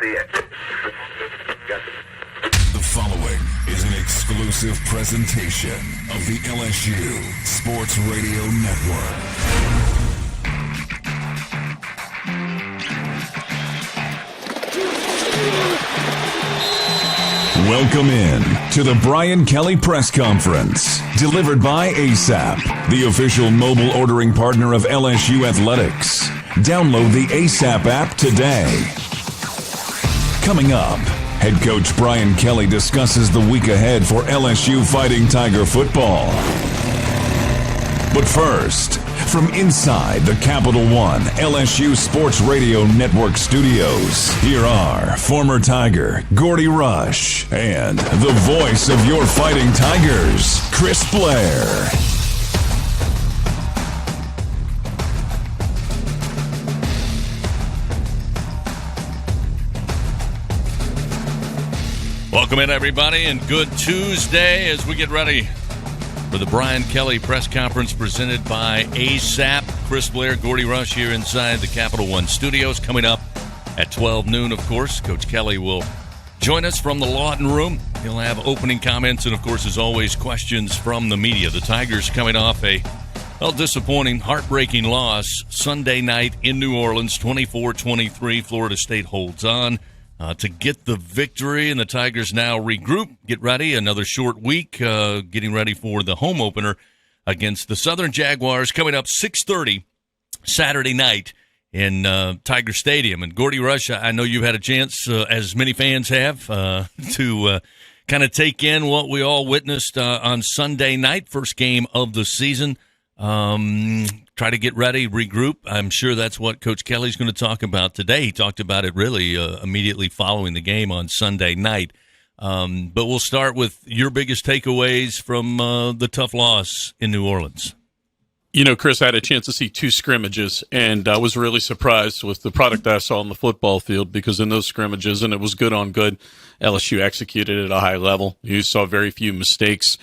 see it. The following is an exclusive presentation of the LSU Sports Radio Network. Welcome in to the Brian Kelly Press Conference, delivered by ASAP, the official mobile ordering partner of LSU Athletics. Download the ASAP app today. Coming up, head coach Brian Kelly discusses the week ahead for LSU Fighting Tiger football. But first, from inside the Capital One LSU Sports Radio Network studios, here are former Tiger Gordy Rush and the voice of your Fighting Tigers, Chris Blair. Welcome in, everybody, and good Tuesday as we get ready for the Brian Kelly Press Conference presented by ASAP. Chris Blair, Gordy Rush here inside the Capital One studios. Coming up at 12 noon, of course, Coach Kelly will join us from the Lawton Room. He'll have opening comments and, of course, as always, questions from the media. The Tigers coming off a disappointing, heartbreaking loss Sunday night in New Orleans, 24-23. Florida State holds on to get the victory, and the Tigers now regroup, get ready. Another short week, getting ready for the home opener against the Southern Jaguars coming up 6:30 Saturday night in Tiger Stadium. And Gordy Rush, I know you've had a chance, as many fans have, to kind of take in what we all witnessed on Sunday night, first game of the season. Try to get ready, regroup. I'm sure that's what Coach Kelly's going to talk about today. He talked about it really immediately following the game on Sunday night. But we'll start with your biggest takeaways from the tough loss in New Orleans. You know, Chris, I had a chance to see two scrimmages, and I was really surprised with the product that I saw on the football field, because in those scrimmages, and it was good on good, LSU executed at a high level. You saw very few mistakes.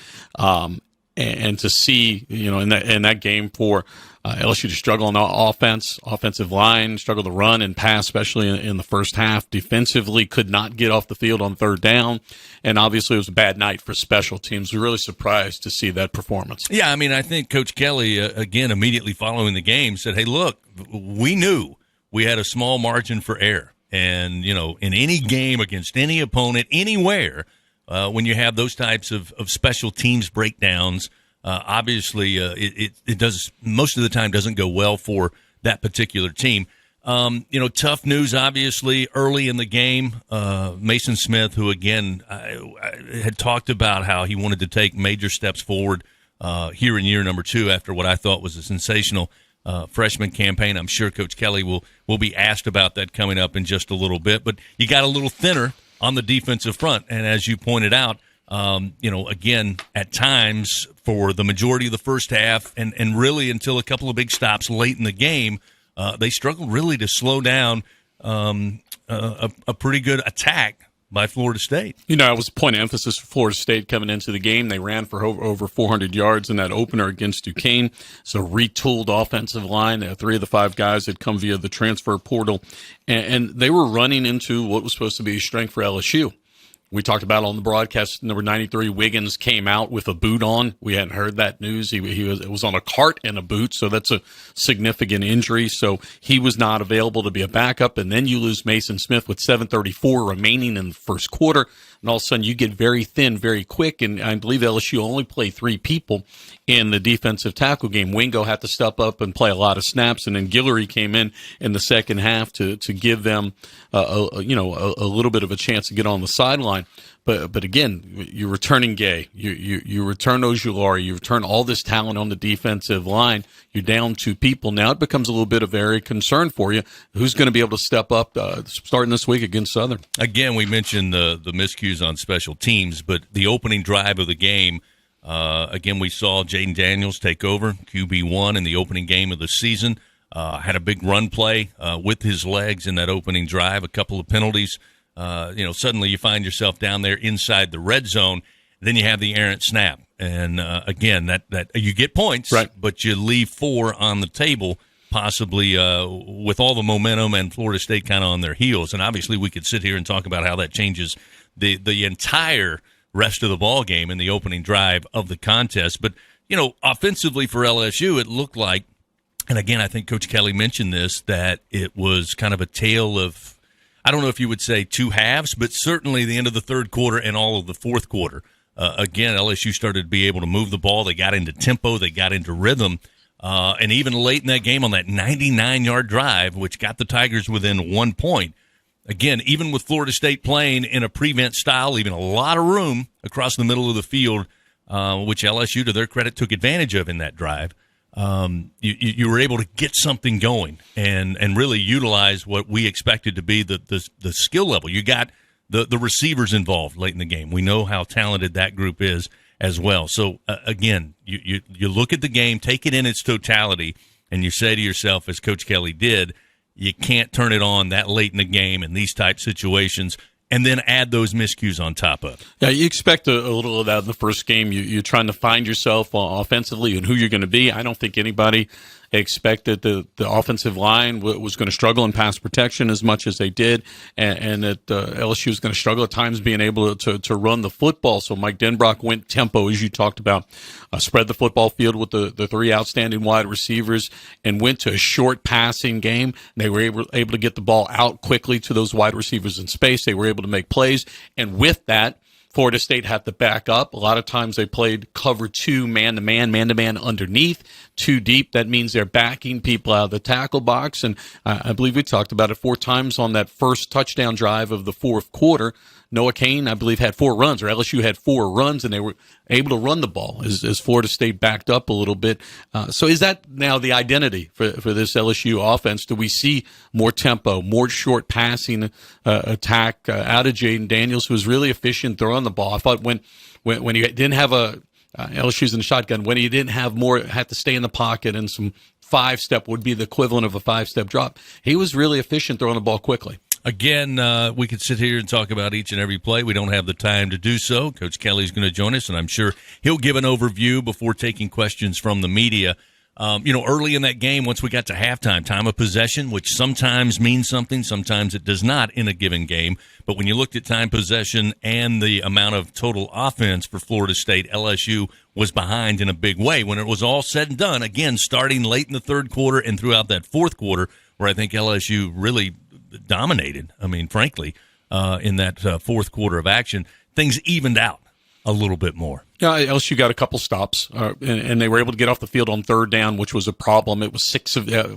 And to see, you know, in that game for LSU to struggle on offensive line, struggle to run and pass, especially in the first half, defensively could not get off the field on third down, and obviously it was a bad night for special teams. We're really surprised to see that performance. Yeah, I mean, I think Coach Kelly, again, immediately following the game said, hey, look, we knew we had a small margin for error. And, you know, in any game against any opponent, anywhere, when you have those types of special teams breakdowns, obviously it does most of the time doesn't go well for that particular team. You know, tough news, obviously, early in the game. Mason Smith, who, again, had talked about how he wanted to take major steps forward here in year number 2 after what I thought was a sensational freshman campaign. I'm sure Coach Kelly will be asked about that coming up in just a little bit. But you got a little thinner on the defensive front. And as you pointed out, you know, again, at times for the majority of the first half and really until a couple of big stops late in the game, they struggled really to slow down a pretty good attack by Florida State. You know, it was a point of emphasis for Florida State coming into the game. They ran for over 400 yards in that opener against Duquesne. So retooled offensive line. 3 of the 5 guys had come via the transfer portal. And they were running into what was supposed to be a strength for LSU. We talked about on the broadcast, number 93, Wiggins came out with a boot on. We hadn't heard that news. He was on a cart and a boot, so that's a significant injury. So he was not available to be a backup. And then you lose Mason Smith with 7:34 remaining in the first quarter. And all of a sudden you get very thin very quick. And I believe LSU only played 3 people in the defensive tackle game. Wingo had to step up and play a lot of snaps. And then Guillory came in the second half to give them, a little bit of a chance to get on the sideline. But again, you're returning Gay, you return Ojulari, you return all this talent on the defensive line. You're down 2 people. Now it becomes a little bit of a concern for you. Who's going to be able to step up starting this week against Southern? Again, we mentioned the miscues on special teams, but the opening drive of the game, again, we saw Jaden Daniels take over, QB1 in the opening game of the season. Had a big run play with his legs in that opening drive, a couple of penalties. Suddenly you find yourself down there inside the red zone. Then you have the errant snap. And, again, that you get points, right, but you leave 4 on the table. possibly with all the momentum and Florida State kind of on their heels. And obviously we could sit here and talk about how that changes the entire rest of the ball game in the opening drive of the contest. But, offensively for LSU, it looked like, and again, I think Coach Kelly mentioned this, that it was kind of a tale of, I don't know if you would say two halves, but certainly the end of the third quarter and all of the fourth quarter. Again, LSU started to be able to move the ball. They got into tempo. They got into rhythm. And even late in that game on that 99-yard drive, which got the Tigers within 1 point, again, even with Florida State playing in a prevent style, leaving a lot of room across the middle of the field, which LSU, to their credit, took advantage of in that drive. You were able to get something going and really utilize what we expected to be the skill level. You got the receivers involved late in the game. We know how talented that group is as well. So, again, you look at the game, take it in its totality, and you say to yourself, as Coach Kelly did, you can't turn it on that late in the game in these type situations and then add those miscues on top of it. Yeah, you expect a little of that in the first game. You're trying to find yourself offensively and who you're going to be. I don't think anybody expected the offensive line was going to struggle in pass protection as much as they did, and that LSU was going to struggle at times being able to run the football. So Mike Denbrock went tempo, as you talked about, spread the football field with the three outstanding wide receivers, and went to a short passing game. They were able to get the ball out quickly to those wide receivers in space. They were able to make plays, and with that, Florida State had to back up. A lot of times they played cover two, man-to-man underneath, too deep. That means they're backing people out of the tackle box. And I believe we talked about it 4 times on that first touchdown drive of the fourth quarter. Noah Cain, I believe, had 4 runs, or LSU had 4 runs, and they were able to run the ball as Florida State backed up a little bit. So is that now the identity for this LSU offense? Do we see more tempo, more short passing attack out of Jaden Daniels, who was really efficient throwing the ball? I thought when you didn't have LSU's in the shotgun, when you didn't have more, had to stay in the pocket and some 5-step would be the equivalent of a 5-step drop, he was really efficient throwing the ball quickly. Again, we could sit here and talk about each and every play. We don't have the time to do so. Coach Kelly's going to join us, and I'm sure he'll give an overview before taking questions from the media. Early in that game, once we got to halftime, time of possession, which sometimes means something, sometimes it does not in a given game. But when you looked at time possession and the amount of total offense for Florida State, LSU was behind in a big way. When it was all said and done, again, starting late in the third quarter and throughout that fourth quarter, where I think LSU really dominated, frankly, in that fourth quarter of action, things evened out a little bit more. Yeah, LSU got a couple stops, and they were able to get off the field on third down, which was a problem. It was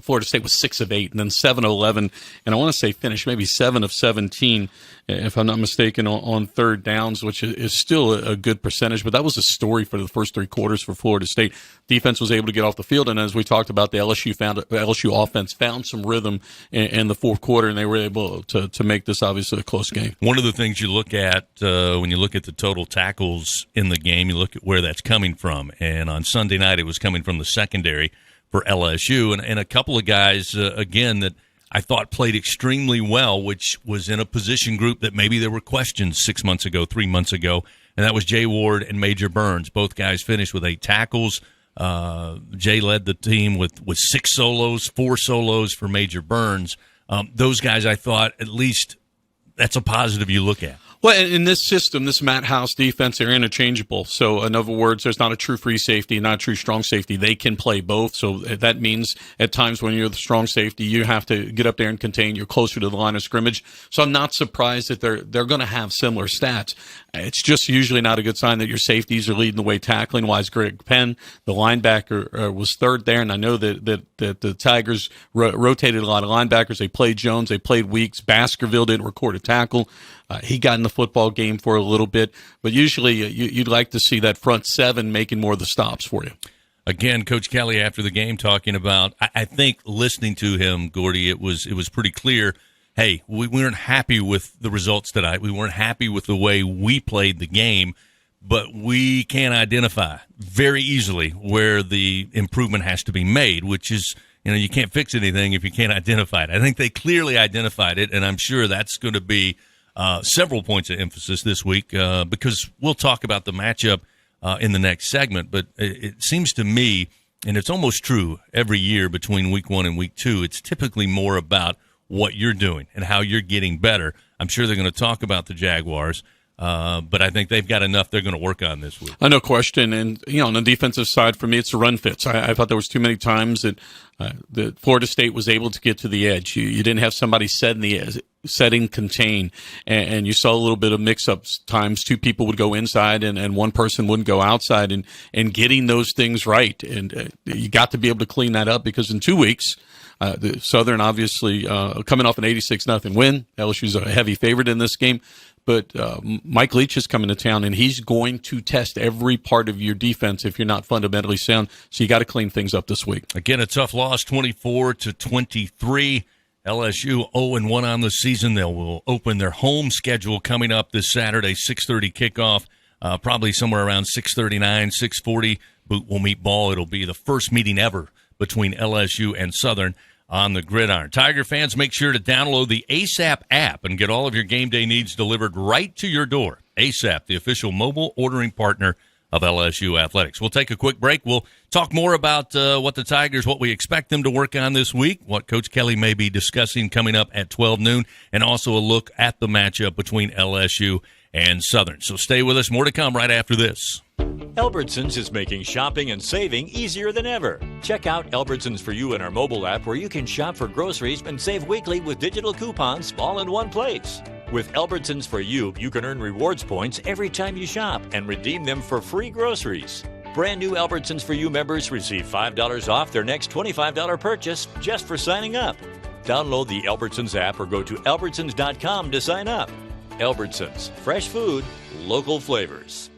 Florida State was 6 of 8, and then 7 of 11, and I want to say finished maybe 7 of 17, if I'm not mistaken, on third downs, which is still a good percentage. But that was a story for the first 3 quarters for Florida State. Defense was able to get off the field, and as we talked about, the LSU offense found some rhythm in the fourth quarter, and they were able to make this obviously a close game. One of the things you look at when you look at the total tackles in the game, you look at where that's coming from. And on Sunday night, it was coming from the secondary for LSU. And a couple of guys, again, that I thought played extremely well, which was in a position group that maybe there were questions 6 months ago, 3 months ago. And that was Jay Ward and Major Burns. Both guys finished with 8 tackles. Jay led the team with 6 solos, 4 solos for Major Burns. Those guys, I thought, at least that's a positive you look at. Well, in this system, this Matt House defense, they're interchangeable. So, in other words, there's not a true free safety, not a true strong safety. They can play both. So that means at times when you're the strong safety, you have to get up there and contain. You're closer to the line of scrimmage. So I'm not surprised that they're going to have similar stats. It's just usually not a good sign that your safeties are leading the way tackling-wise. Greg Penn, the linebacker, was third there, and I know that the Tigers rotated a lot of linebackers. They played Jones, they played Weeks. Baskerville didn't record a tackle. He got in the football game for a little bit, but usually you'd like to see that front 7 making more of the stops for you. Again, Coach Kelly after the game talking about, I think listening to him, Gordy, it was pretty clear. Hey, we weren't happy with the results tonight. We weren't happy with the way we played the game, but we can identify very easily where the improvement has to be made, which is, you can't fix anything if you can't identify it. I think they clearly identified it, and I'm sure that's going to be several points of emphasis this week because we'll talk about the matchup in the next segment. But it seems to me and it's almost true every year between week 1 and week 2, it's typically more about what you're doing and how you're getting better. I'm sure they're going to talk about the Jaguars, but I think they've got enough they're going to work on this week. No question. And, on the defensive side, for me, it's the run fits. I thought there was too many times that Florida State was able to get to the edge. You didn't have somebody setting contain, and you saw a little bit of mix-ups. Times two people would go inside and one person wouldn't go outside, and getting those things right. And you got to be able to clean that up, because in 2 weeks, the Southern obviously coming off an 86-0 win. LSU's a heavy favorite in this game. But Mike Leach is coming to town, and he's going to test every part of your defense if you're not fundamentally sound. So you got to clean things up this week. Again, a tough loss, 24-23. LSU 0-1 on the season. They will open their home schedule coming up this Saturday, 6:30 kickoff, probably somewhere around 6:39, 6:40. Boot will meet ball. It'll be the first meeting ever between LSU and Southern on the gridiron. Tiger fans, make sure to download the ASAP app and get all of your game day needs delivered right to your door. ASAP, the official mobile ordering partner of LSU Athletics. We'll take a quick break. We'll talk more about what we expect them to work on this week, what Coach Kelly may be discussing coming up at 12 noon, and also a look at the matchup between LSU and Southern. So stay with us. More to come right after this. Albertsons is making shopping and saving easier than ever. Check out Albertsons For You in our mobile app, where you can shop for groceries and save weekly with digital coupons all in one place. With Albertsons For You, you can earn rewards points every time you shop and redeem them for free groceries. Brand new Albertsons For You members receive $5 off their next $25 purchase just for signing up. Download the Albertsons app or go to albertsons.com to sign up. Albertsons, fresh food, local flavors.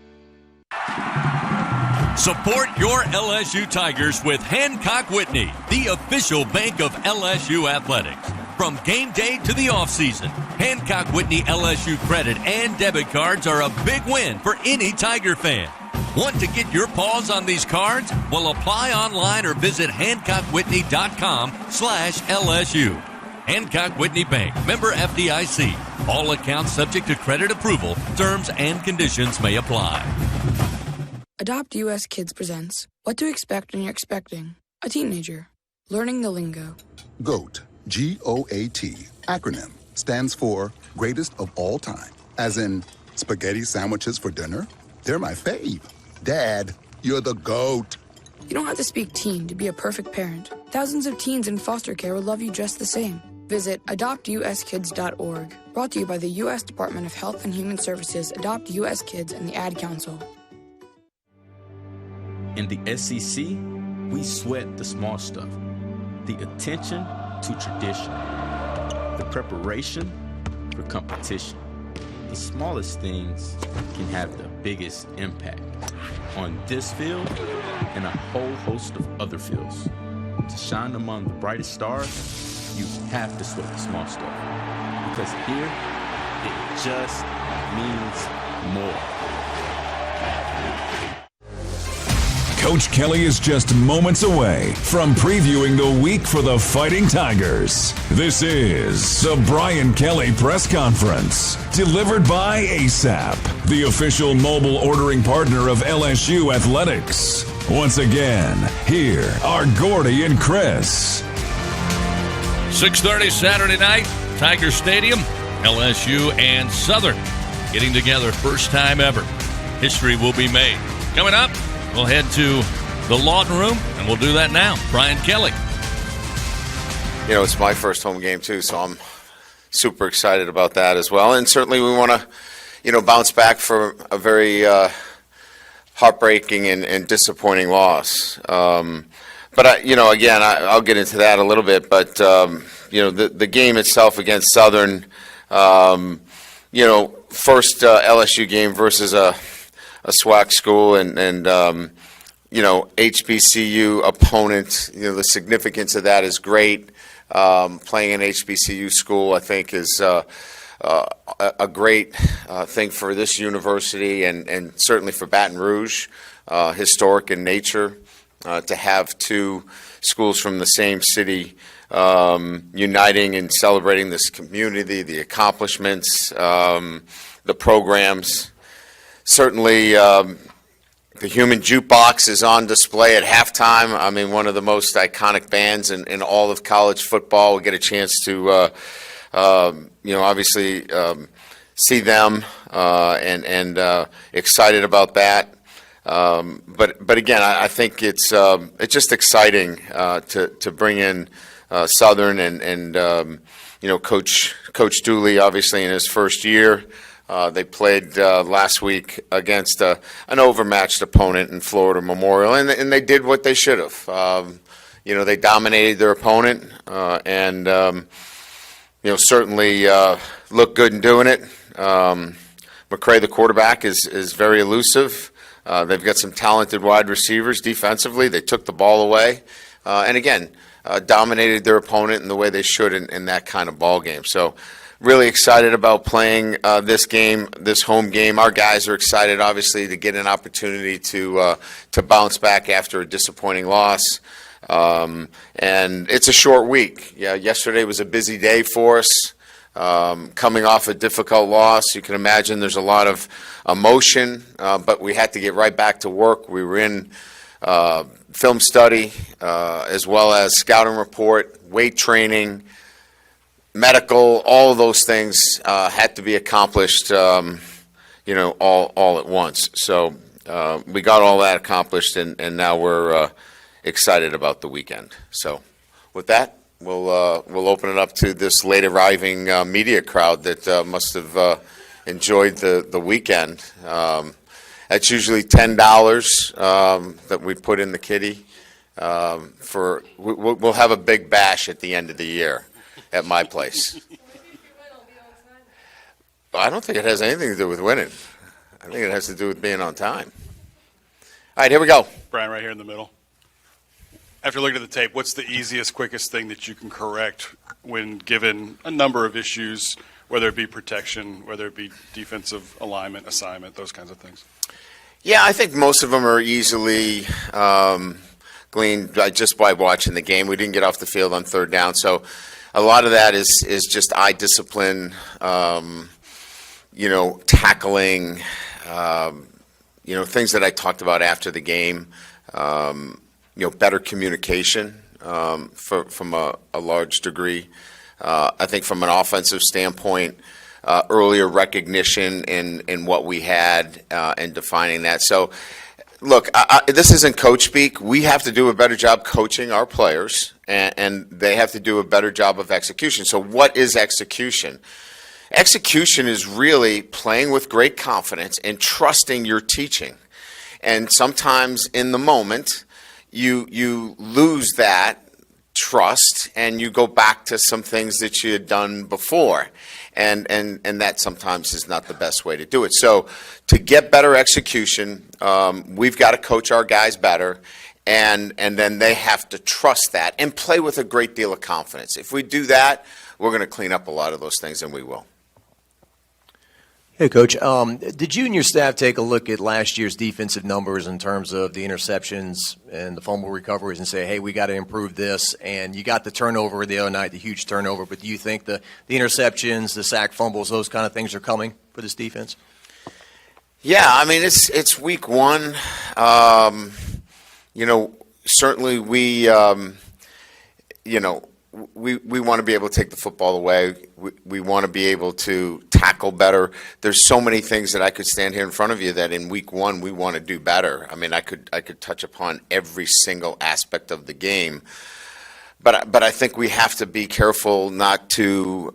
Support your LSU Tigers with Hancock Whitney, the official bank of LSU Athletics. From game day to the offseason, Hancock Whitney LSU credit and debit cards are a big win for any Tiger fan. Want to get your paws on these cards? Well, apply online or visit HancockWhitney.com/LSU. Hancock Whitney Bank, member FDIC. All accounts subject to credit approval. Terms and conditions may apply. Adopt US Kids presents What to Expect When You're Expecting a Teenager. Learning the lingo. GOAT, G-O-A-T, acronym, stands for Greatest of All Time. As in, spaghetti sandwiches for dinner? They're my fave. Dad, you're the GOAT. You don't have to speak teen to be a perfect parent. Thousands of teens in foster care would love you just the same. Visit adoptuskids.org. Brought to you by the U.S. Department of Health and Human Services, Adopt U.S. Kids, and the Ad Council. In the SEC, we sweat the small stuff. The attention to tradition. The preparation for competition. The smallest things can have the biggest impact on this field and a whole host of other fields. To shine among the brightest stars, you have to sweat the small stuff. Because here, it just means more. Coach Kelly is just moments away from previewing the week for the Fighting Tigers. This is the Brian Kelly Press Conference, delivered by ASAP, the official mobile ordering partner of LSU Athletics. Once again, here are Gordy and Chris. 6:30 Saturday night, Tiger Stadium, LSU and Southern getting together, first time ever. History will be made. Coming up, we'll head to the Lawton Room, and we'll do that now. Brian Kelly. You know, it's my first home game, too, so I'm super excited about that as well. And certainly we want to, bounce back from a very heartbreaking and disappointing loss. But, I'll get into that a little bit. But, the game itself against Southern, first LSU game versus a SWAC school and HBCU opponent. The significance of that is great. Playing an HBCU school, I think, is a great thing for this university and certainly for Baton Rouge, historic in nature, to have two schools from the same city uniting and celebrating this community, the accomplishments, the programs. Certainly the Human Jukebox is on display at halftime. I mean, one of the most iconic bands in all of college football. We get a chance to, obviously see them and excited about that. But again, I think it's just exciting to bring in Southern and Coach Dooley, obviously in his first year. They played last week against an overmatched opponent in Florida Memorial, and they did what they should have. They dominated their opponent, and certainly looked good in doing it. McCray, the quarterback, is very elusive. They've got some talented wide receivers defensively. They took the ball away, and again, dominated their opponent in the way they should in that kind of ball game. So really excited about playing this game, this home game. Our guys are excited, obviously, to get an opportunity to bounce back after a disappointing loss. And it's a short week. Yeah, yesterday was a busy day for us. Coming off a difficult loss, you can imagine there's a lot of emotion, but we had to get right back to work. We were in film study, as well as scouting report, weight training, medical, all of those things had to be accomplished, all at once. So we got all that accomplished, and now we're excited about the weekend. So with that, we'll open it up to this late arriving media crowd that must have enjoyed the weekend. That's usually $10 that we put in the kitty. We'll have a big bash at the end of the year at my place. I don't think it has anything to do with winning. I think it has to do with being on time. All right, here we go. Brian, right here in the middle. After looking at the tape, what's the easiest, quickest thing that you can correct when given a number of issues, whether it be protection, whether it be defensive alignment, assignment, those kinds of things? Yeah, I think most of them are easily gleaned just by watching the game. We didn't get off the field on third down, so a lot of that is just eye discipline, tackling, things that I talked about after the game, better communication from a large degree. I think from an offensive standpoint, earlier recognition in what we had and defining that. So, look, this isn't coach speak. We have to do a better job coaching our players, and they have to do a better job of execution. So what is execution? Execution is really playing with great confidence and trusting your teaching. And sometimes in the moment, you lose that trust and you go back to some things that you had done before. And that sometimes is not the best way to do it. So to get better execution, we've got to coach our guys better, and then they have to trust that and play with a great deal of confidence. If we do that, we're going to clean up a lot of those things, and we will. Hey, Coach, did you and your staff take a look at last year's defensive numbers in terms of the interceptions and the fumble recoveries and say, hey, we got to improve this? And you got the turnover the other night, the huge turnover, but do you think the interceptions, the sack fumbles, those kind of things are coming for this defense? Yeah, I mean, it's week one. Certainly we want to be able to take the football away. We want to be able to tackle better. There's so many things that I could stand here in front of you that in week one we want to do better. I mean, I could touch upon every single aspect of the game, but I think we have to be careful not to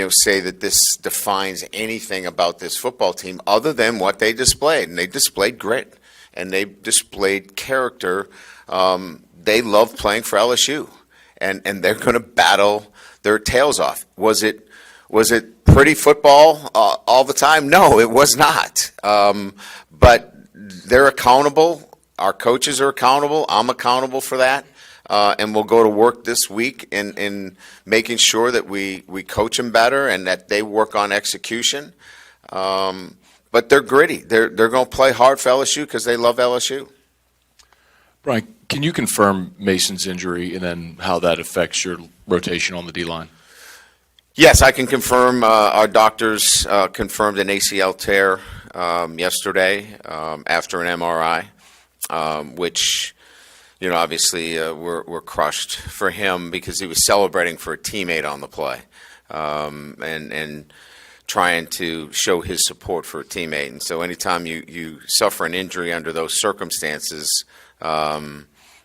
say that this defines anything about this football team other than what they displayed, and they displayed grit and they displayed character. They love playing for LSU. And they're going to battle their tails off. Was it pretty football all the time? No, it was not. But they're accountable. Our coaches are accountable. I'm accountable for that. And we'll go to work this week in making sure that we coach them better and that they work on execution. But they're gritty. They're going to play hard for LSU because they love LSU. Brian, can you confirm Mason's injury and then how that affects your rotation on the D-line? Yes, I can confirm. Our doctors confirmed an ACL tear yesterday after an MRI, which, obviously we're crushed for him because he was celebrating for a teammate on the play and trying to show his support for a teammate. And so anytime you suffer an injury under those circumstances,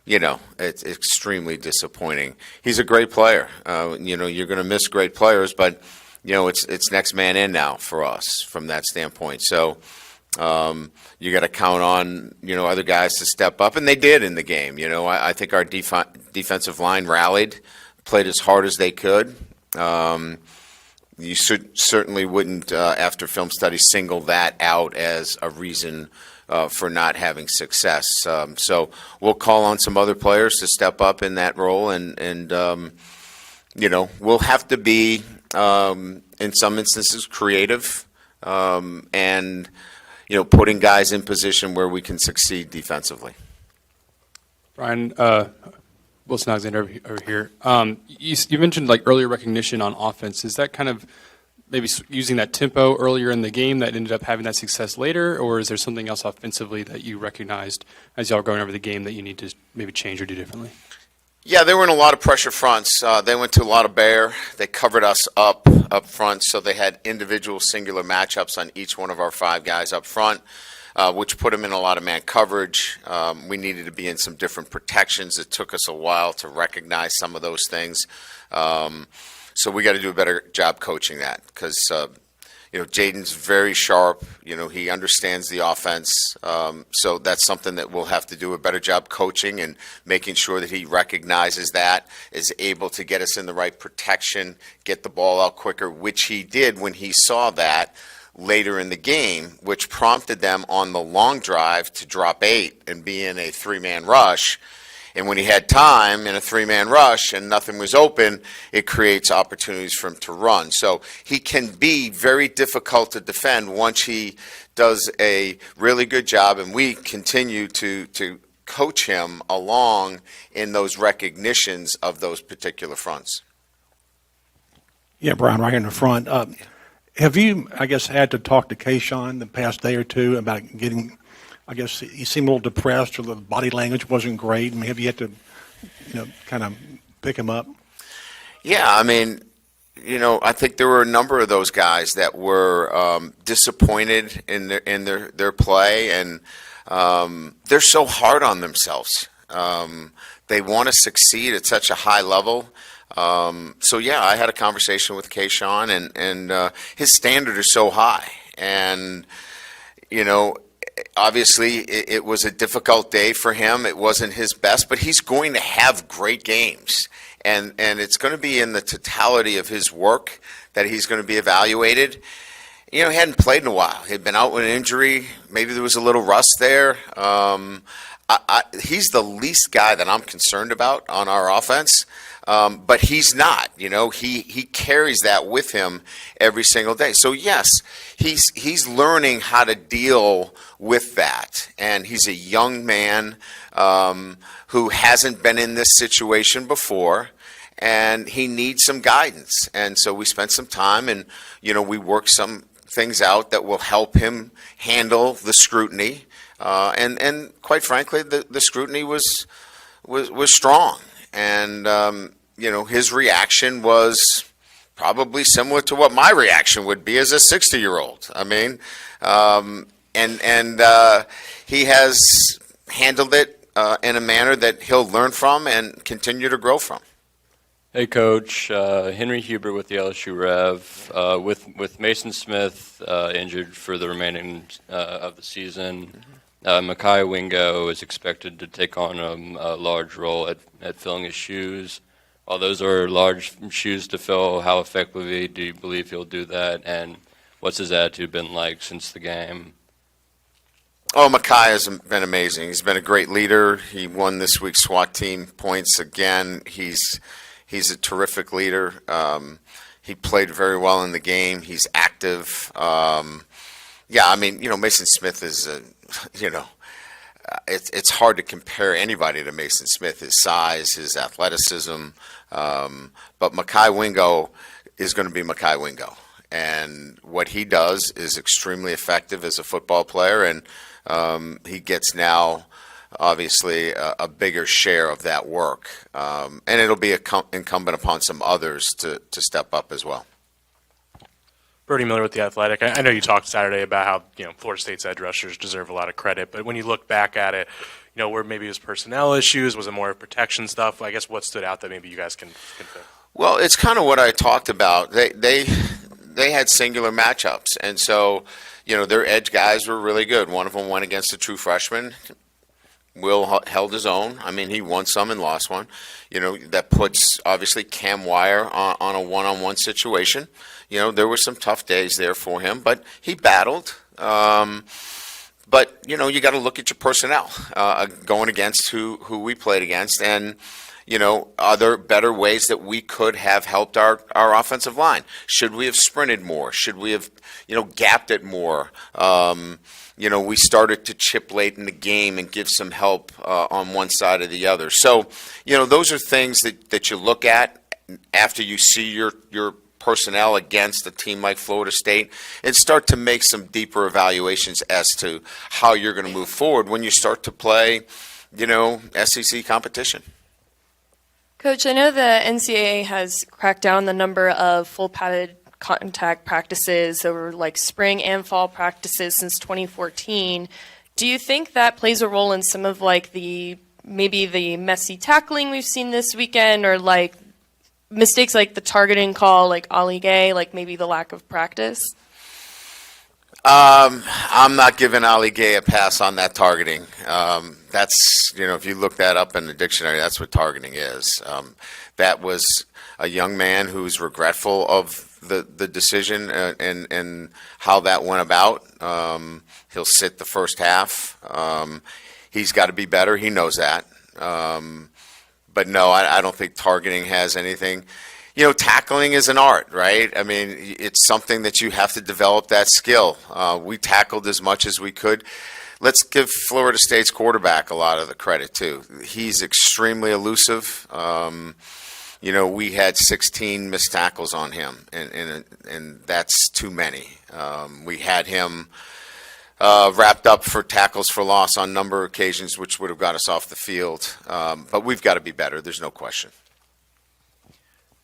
it's extremely disappointing. He's a great player. You're going to miss great players, but it's next man in now for us from that standpoint. So you got to count on other guys to step up, and they did in the game. I think our defensive line rallied, played as hard as they could. You certainly wouldn't, after film study, single that out as a reason for not having success. So we'll call on some other players to step up in that role, and we'll have to be, in some instances, creative, and putting guys in position where we can succeed defensively. Brian, Wilson Alexander over here. You mentioned earlier recognition on offense. Is that kind of maybe using that tempo earlier in the game that ended up having that success later, or is there something else offensively that you recognized as y'all were going over the game that you need to maybe change or do differently? Yeah, they were in a lot of pressure fronts. They went to a lot of bear. They covered us up front, so they had individual singular matchups on each one of our 5 guys up front, which put them in a lot of man coverage. We needed to be in some different protections. It took us a while to recognize some of those things. So we got to do a better job coaching that because, Jaden's very sharp. He understands the offense. So that's something that we'll have to do a better job coaching and making sure that he recognizes that, is able to get us in the right protection, get the ball out quicker, which he did when he saw that later in the game, which prompted them on the long drive to drop 8 and be in a 3-man rush. And when he had time in a 3-man rush and nothing was open, it creates opportunities for him to run. So he can be very difficult to defend once he does a really good job, and we continue to coach him along in those recognitions of those particular fronts. Yeah, Brian, right here in the front. Have you, had to talk to Kayshawn the past day or two about getting, he seemed a little depressed, or the body language wasn't great? Have you had to, kind of pick him up? Yeah, I think there were a number of those guys that were disappointed in their play, and they're so hard on themselves. They want to succeed at such a high level. So yeah, I had a conversation with Kayshawn, and his standard is so high, and obviously it was a difficult day for him. It wasn't his best, but he's going to have great games, and it's going to be in the totality of his work that he's going to be evaluated. He hadn't played in a while. He'd been out with an injury. Maybe there was a little rust there. He's the least guy that I'm concerned about on our offense. But he's not, he carries that with him every single day. So yes, he's learning how to deal with that. And he's a young man who hasn't been in this situation before, and he needs some guidance. And so we spent some time, and, we worked some things out that will help him handle the scrutiny. And quite frankly, the scrutiny was strong. And, his reaction was probably similar to what my reaction would be as a 60-year-old. He has handled it in a manner that he'll learn from and continue to grow from. Hey, Coach. Henry Huber with the LSU Rev. With Mason Smith injured for the remaining of the season, Mekhi Wingo is expected to take on a large role at filling his shoes. While those are large shoes to fill, how effectively do you believe he'll do that, and what's his attitude been like since the game? Oh, Mekhi has been amazing. He's been a great leader. He won this week's SWAT team points again. He's a terrific leader. He played very well in the game. He's active. Mason Smith is it's hard to compare anybody to Mason Smith, his size, his athleticism. But Mekhi Wingo is going to be Mekhi Wingo. And what he does is extremely effective as a football player, and he gets now obviously a bigger share of that work. And it'll be incumbent upon some others to step up as well. Brody Miller with The Athletic. I know you talked Saturday about how, Florida State's edge rushers deserve a lot of credit, but when you look back at it, where maybe it was personnel issues, was it more protection stuff? I guess what stood out that maybe you guys can fix? Well, it's kind of what I talked about. They had singular matchups, and so, their edge guys were really good. One of them went against a true freshman. Will held his own. I mean, he won some and lost one. That puts, obviously, Cam Wire on a one-on-one situation. There were some tough days there for him, but he battled. But, you got to look at your personnel going against who we played against. And, are there better ways that we could have helped our offensive line? Should we have sprinted more? Should we have, gapped it more? We started to chip late in the game and give some help on one side or the other. So, those are things that you look at after you see your personnel against a team like Florida State and start to make some deeper evaluations as to how you're going to move forward when you start to play, SEC competition. Coach, I know the NCAA has cracked down on the number of full padded contact practices over spring and fall practices since 2014. Do you think that plays a role in some of maybe the messy tackling we've seen this weekend, or mistakes like the targeting call, like Ali Gay, maybe the lack of practice? I'm not giving Ali Gay a pass on that targeting. That's, if you look that up in the dictionary, that's what targeting is. That was a young man who's regretful of the decision and how that went about. He'll sit the first half. He's got to be better. He knows that. But no, I don't think targeting has anything. Tackling is an art, right? I mean, it's something that you have to develop that skill. We tackled as much as we could. Let's give Florida State's quarterback a lot of the credit, too. He's extremely elusive. We had 16 missed tackles on him, and that's too many. We had him wrapped up for tackles for loss on a number of occasions, which would have got us off the field. But we've got to be better. There's no question.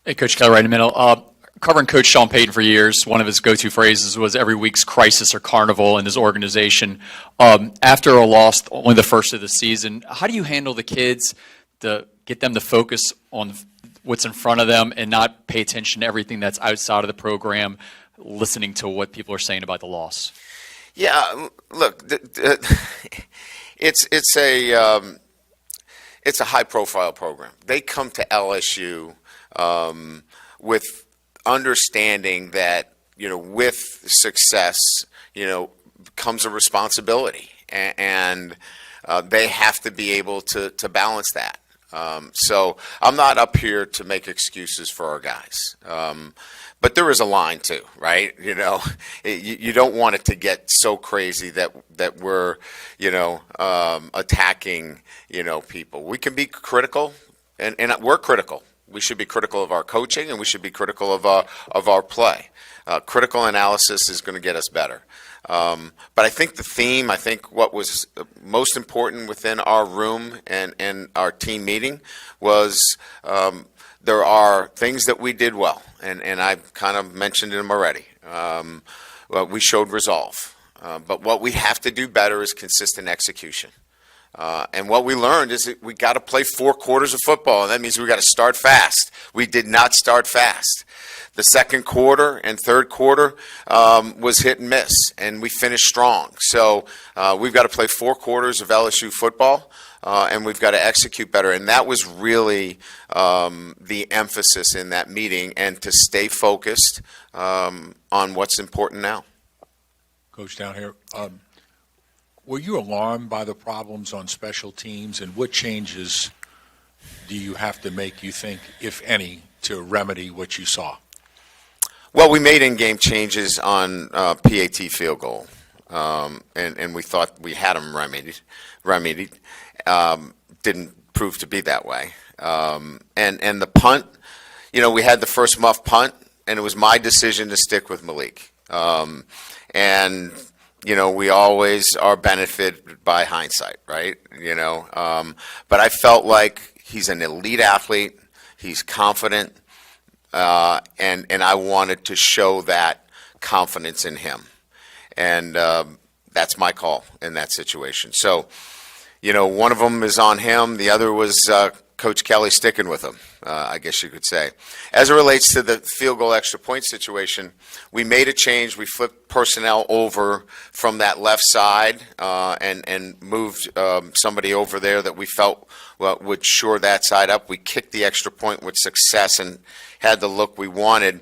Hey, Coach Kelly, right in the middle. Covering Coach Sean Payton for years, one of his go-to phrases was every week's crisis or carnival in his organization. After a loss, only the first of the season, how do you handle the kids to get them to focus on what's in front of them and not pay attention to everything that's outside of the program, listening to what people are saying about the loss? Yeah, look, it's a high-profile program. They come to LSU with understanding that, with success, comes a responsibility, and they have to be able to balance that. So I'm not up here to make excuses for our guys. But there is a line too, right? You don't want it to get so crazy that we're, attacking, people. We can be critical, and we're critical. We should be critical of our coaching, and we should be critical of our play. Critical analysis is going to get us better. But I think the theme, what was most important within our room and our team meeting was there are things that we did well, and I've kind of mentioned them already. We showed resolve. But what we have to do better is consistent execution. And what we learned is that we got to play 4 quarters of football, and that means we got to start fast. We did not start fast. The second quarter and third quarter was hit and miss, and we finished strong. So we've got to play 4 quarters of LSU football, and we've got to execute better. And that was really the emphasis in that meeting, and to stay focused on what's important now. Coach, down here. Were you alarmed by the problems on special teams, and what changes do you have to make, you think, if any, to remedy what you saw? Well, we made in-game changes on PAT field goal, and we thought we had them remedied. Didn't prove to be that way. And the punt, we had the first muff punt. and it was my decision to stick with Malik. And we always are benefited by hindsight, right? But I felt like he's an elite athlete. He's confident, and I wanted to show that confidence in him, and that's my call in that situation. So, one of them is on him. The other was Coach Kelly sticking with him, I guess you could say. As it relates to the field goal extra point situation, we made a change. We flipped personnel over from that left side and moved somebody over there that we felt would shore that side up. We kicked the extra point with success and had the look we wanted.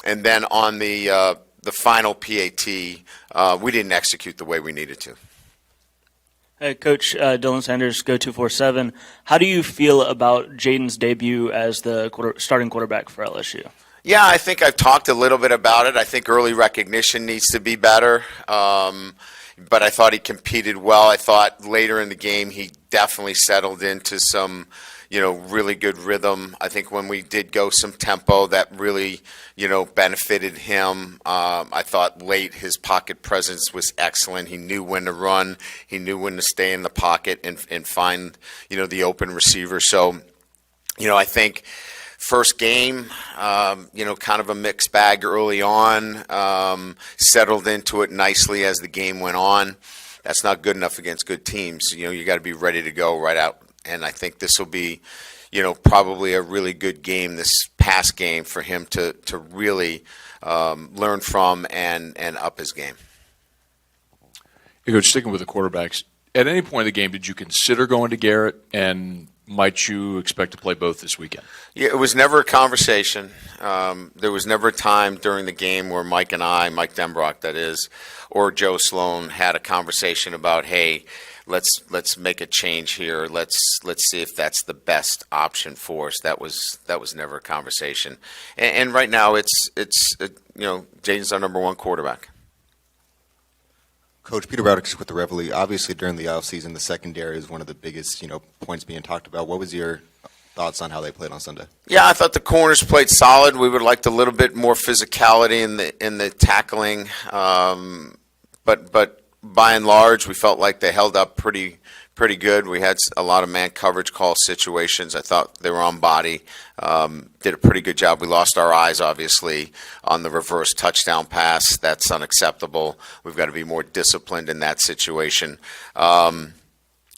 And then on the final PAT, we didn't execute the way we needed to. Hey, Coach Dylan Sanders, Go247. How do you feel about Jaden's debut as the starting quarterback for LSU? Yeah, I think I've talked a little bit about it. I think early recognition needs to be better, but I thought he competed well. I thought later in the game he definitely settled into some really good rhythm. I think when we did go some tempo, that really, benefited him. I thought late his pocket presence was excellent. He knew when to run. He knew when to stay in the pocket and find, the open receiver. So, I think first game, kind of a mixed bag early on, settled into it nicely as the game went on. That's not good enough against good teams. You got to be ready to go right out. And I think this will be, probably a really good game, this past game, for him to really learn from and up his game. Hey, Coach, sticking with the quarterbacks, at any point in the game, did you consider going to Garrett, and might you expect to play both this weekend? Yeah, it was never a conversation. There was never a time during the game where Mike Denbrock, that is, or Joe Sloan had a conversation about, hey, let's make a change here. Let's see if that's the best option for us. That was never a conversation. And right now it's Jaden's our number one quarterback. Coach, Peter Broderick with the Reveille. Obviously, during the offseason, the secondary is one of the biggest points being talked about. What was your thoughts on how they played on Sunday? Yeah, I thought the corners played solid. We would like a little bit more physicality in the tackling, but by and large, we felt like they held up pretty good. We had a lot of man coverage call situations. I thought they were on body. Did a pretty good job. We lost our eyes, obviously, on the reverse touchdown pass. That's unacceptable. We've got to be more disciplined in that situation.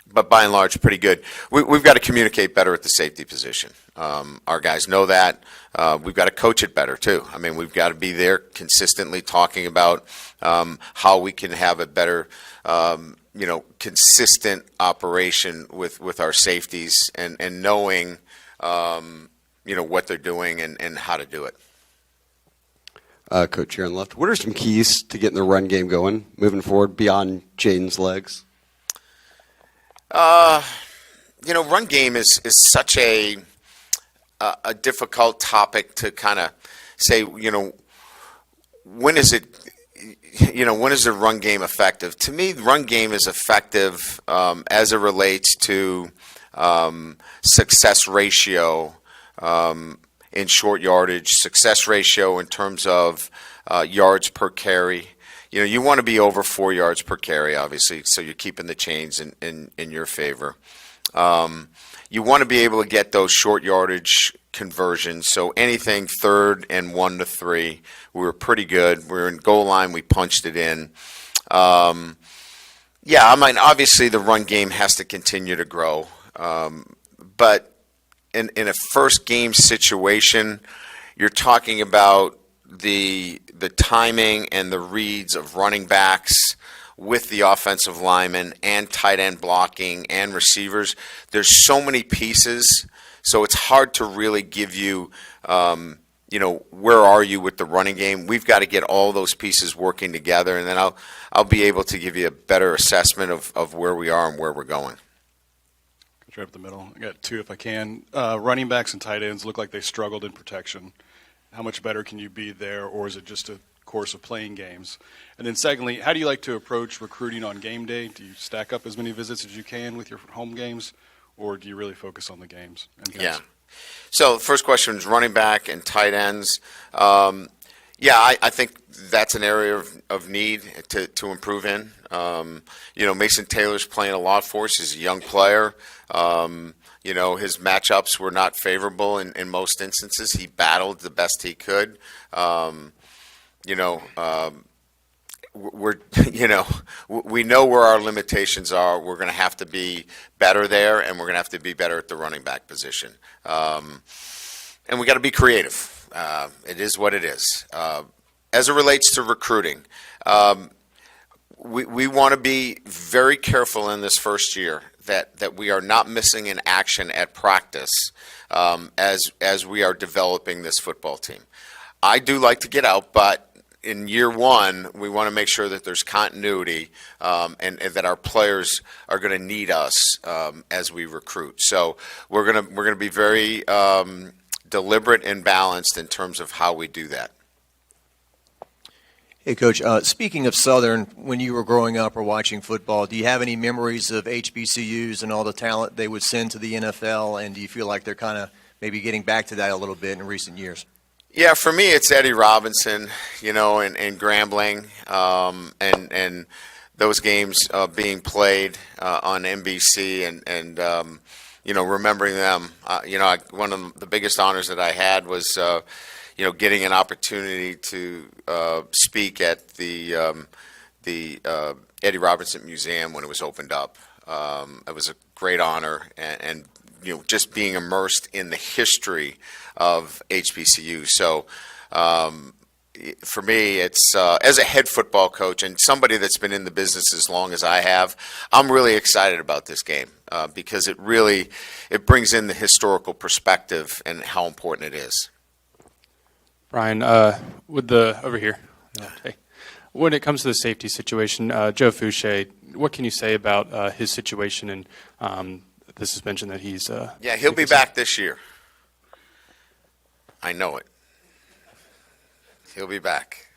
But by and large, pretty good. We've got to communicate better at the safety position. Our guys know that. We've got to coach it better, too. I mean, we've got to be there consistently talking about how we can have a better, consistent operation with our safeties and knowing, what they're doing and how to do it. Coach, here on the left, what are some keys to getting the run game going moving forward beyond Jaden's legs? Run game is such a difficult topic to kind of say, when is the run game effective? To me, run game is effective as it relates to success ratio in short yardage, success ratio in terms of yards per carry. You want to be over 4 yards per carry, obviously, so you're keeping the chains in your favor. You want to be able to get those short yardage conversions, so anything 3rd and 1 to 3, we were pretty good. We were in goal line, we punched it in. Obviously the run game has to continue to grow, but in a first game situation, you're talking about the timing and the reads of running backs with the offensive linemen and tight end blocking and receivers. There's so many pieces, so it's hard to really give you, where are you with the running game. We've got to get all those pieces working together, and then I'll be able to give you a better assessment of where we are and where we're going. Right up the middle. I got 2 if I can. Running backs and tight ends look like they struggled in protection. How much better can you be there, or is it just a course of playing games? And then secondly, how do you like to approach recruiting on game day? Do you stack up as many visits as you can with your home games, or do you really focus on the games? So the first question is running back and tight ends. I think that's an area of need to improve in. Mason Taylor's playing a lot for us. He's a young player. His matchups were not favorable in most instances. He battled the best he could. We know where our limitations are. We're going to have to be better there, and we're going to have to be better at the running back position. And we got to be creative. It is what it is. As it relates to recruiting, we want to be very careful in this first year that we are not missing an action at practice as we are developing this football team. I do like to get out, but in year one, we want to make sure that there's continuity and that our players are going to need us as we recruit. So we're going to be very deliberate and balanced in terms of how we do that. Hey, Coach, speaking of Southern, when you were growing up or watching football, do you have any memories of HBCUs and all the talent they would send to the NFL, and do you feel like they're kind of maybe getting back to that a little bit in recent years? Yeah, for me, it's Eddie Robinson, and Grambling, and those games being played on NBC, and remembering them. One of the biggest honors that I had was getting an opportunity to speak at the Eddie Robinson Museum when it was opened up. It was a great honor, and just being immersed in the history of HBCU. So for me, it's as a head football coach and somebody that's been in the business as long as I have, I'm really excited about this game because it brings in the historical perspective and how important it is. Brian, over here. Okay. When it comes to the safety situation, Joe Fouché, what can you say about his situation and the suspension that he's? He'll be back this year. I know it. He'll be back.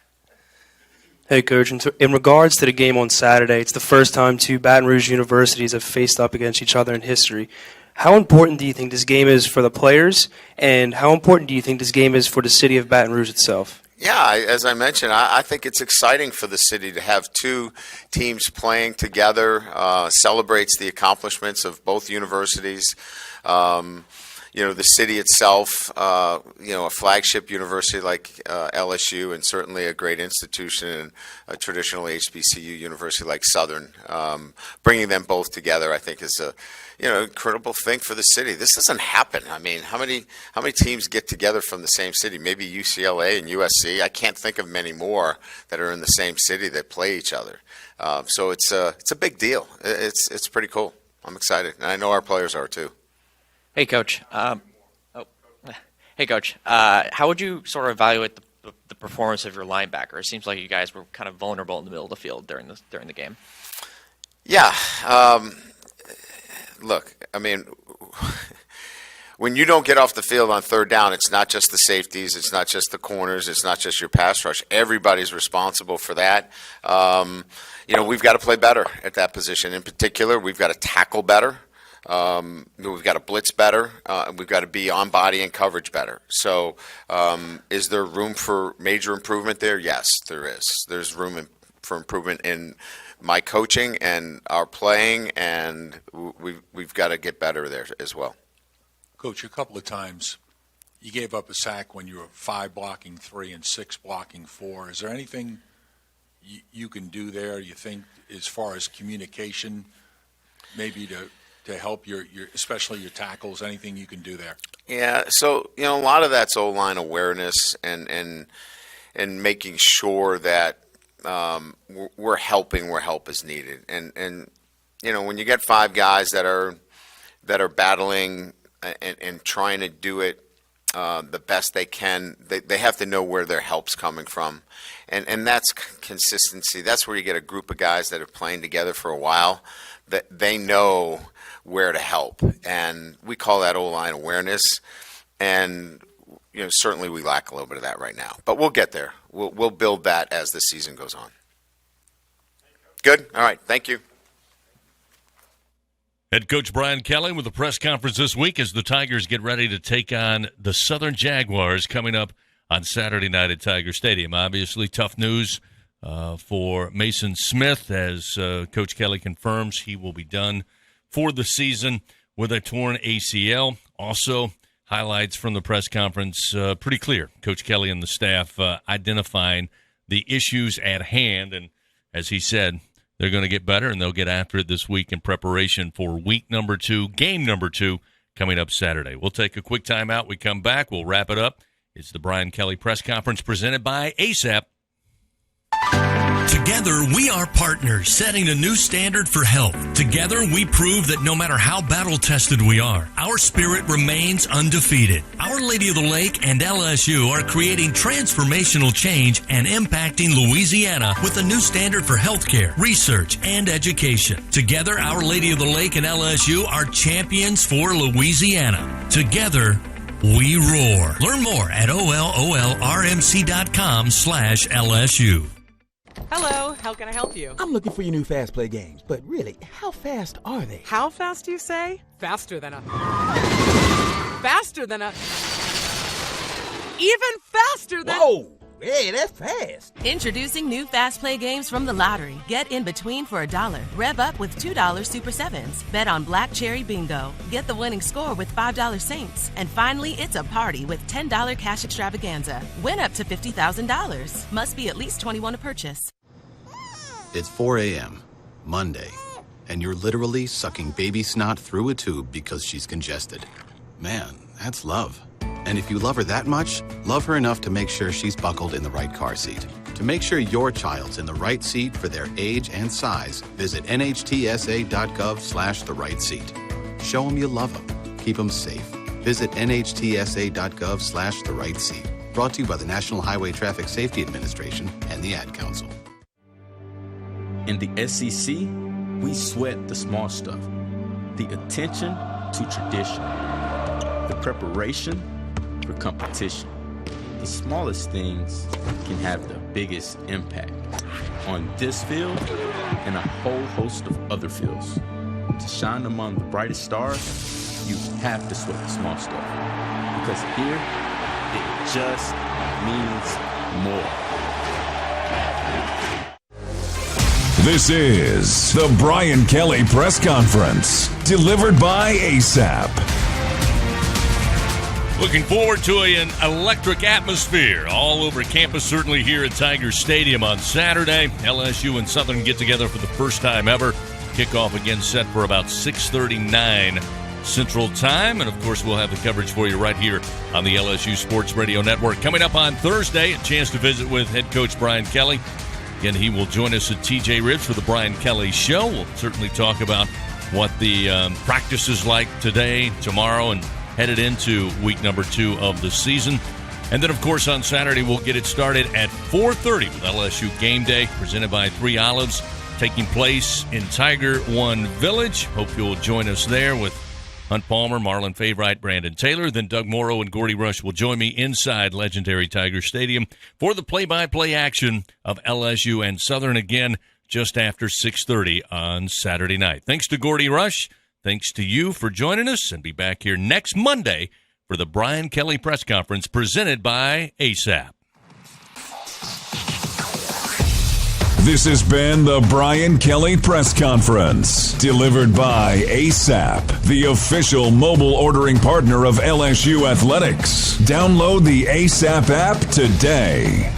Hey, Coach, in regards to the game on Saturday, it's the first time two Baton Rouge universities have faced up against each other in history. How important do you think this game is for the players, and how important do you think this game is for the city of Baton Rouge itself? Yeah, as I mentioned, I think it's exciting for the city to have two teams playing together, celebrates the accomplishments of both universities. The city itself, a flagship university like LSU, and certainly a great institution and a traditional HBCU university like Southern. Bringing them both together, I think, is a incredible thing for the city. This doesn't happen. I mean, how many teams get together from the same city? Maybe UCLA and USC. I can't think of many more that are in the same city that play each other. So it's a big deal. It's pretty cool. I'm excited, and I know our players are too. Hey, Coach. How would you sort of evaluate the performance of your linebacker? It seems like you guys were kind of vulnerable in the middle of the field during the game. Yeah. Look, I mean, when you don't get off the field on third down, it's not just the safeties, it's not just the corners, it's not just your pass rush. Everybody's responsible for that. We've got to play better at that position. In particular, we've got to tackle better. We've got to blitz better. We've got to be on body and coverage better. So is there room for major improvement there? Yes, there is. There's room for improvement in my coaching and our playing, and we've got to get better there as well. Coach, a couple of times you gave up a sack when you were 5 blocking 3 and 6 blocking 4. Is there anything you can do there, you think, as far as communication, maybe to help your especially your tackles, anything you can do there? Yeah, so a lot of that's O-line awareness and making sure that we're helping where help is needed. And when you get 5 guys that are battling and trying to do it the best they can, they have to know where their help's coming from. And that's consistency. That's where you get a group of guys that are playing together for a while, that they know where to help. And we call that O-line awareness. And certainly we lack a little bit of that right now. But we'll get there. We'll build that as the season goes on. Good? All right. Thank you. Head coach Brian Kelly with a press conference this week as the Tigers get ready to take on the Southern Jaguars coming up on Saturday night at Tiger Stadium. Obviously, tough news for Mason Smith as Coach Kelly confirms he will be done for the season with a torn ACL. Also, highlights from the press conference, pretty clear. Coach Kelly and the staff identifying the issues at hand, and as he said, they're going to get better, and they'll get after it this week in preparation for week number 2, game number 2, coming up Saturday. We'll take a quick timeout. We come back. We'll wrap it up. It's the Brian Kelly press conference presented by ASAP. Together, we are partners, setting a new standard for health. Together, we prove that no matter how battle-tested we are, our spirit remains undefeated. Our Lady of the Lake and LSU are creating transformational change and impacting Louisiana with a new standard for healthcare, research, and education. Together, Our Lady of the Lake and LSU are champions for Louisiana. Together, we roar. Learn more at ololrmc.com/LSU. Hello, how can I help you? I'm looking for your new Fast Play games, but really, how fast are they? How fast do you say? Faster than a... Even faster than... Whoa! Hey, that's fast. Introducing new Fast Play games from the lottery. Get in between for $1. Rev up with $2 Super 7s. Bet on Black Cherry Bingo. Get the winning score with $5 Saints. And finally, it's a party with $10 Cash Extravaganza. Win up to $50,000. Must be at least 21 to purchase. It's 4 a.m., Monday, and you're literally sucking baby snot through a tube because she's congested. Man, that's love. And if you love her that much, love her enough to make sure she's buckled in the right car seat. To make sure your child's in the right seat for their age and size, visit nhtsa.gov/the right seat. Show them you love them. Keep them safe. Visit nhtsa.gov/the right seat. Brought to you by the National Highway Traffic Safety Administration and the Ad Council. In the SEC, we sweat the small stuff. The attention to tradition. The preparation for competition. The smallest things can have the biggest impact on this field and a whole host of other fields. To shine among the brightest stars, you have to sweat the small stuff. Because here, it just means more. This is the Brian Kelly Press Conference, delivered by ASAP. Looking forward to an electric atmosphere all over campus, certainly here at Tigers Stadium on Saturday. LSU and Southern get together for the first time ever. Kickoff again set for about 6:39 Central Time. And, of course, we'll have the coverage for you right here on the LSU Sports Radio Network. Coming up on Thursday, a chance to visit with head coach Brian Kelly. Again, he will join us at TJ Ribs for the Brian Kelly Show. We'll certainly talk about what the practice is like today, tomorrow, and headed into week number 2 of the season. And then, of course, on Saturday, we'll get it started at 4:30 with LSU Game Day, presented by 3 Olives, taking place in Tiger One Village. Hope you'll join us there with Hunt Palmer, Marlon Favorite, Brandon Taylor. Then Doug Morrow and Gordy Rush will join me inside legendary Tiger Stadium for the play-by-play action of LSU and Southern again just after 6:30 on Saturday night. Thanks to Gordy Rush. Thanks to you for joining us, and be back here next Monday for the Brian Kelly Press Conference presented by ASAP. This has been the Brian Kelly Press Conference, delivered by ASAP, the official mobile ordering partner of LSU Athletics. Download the ASAP app today.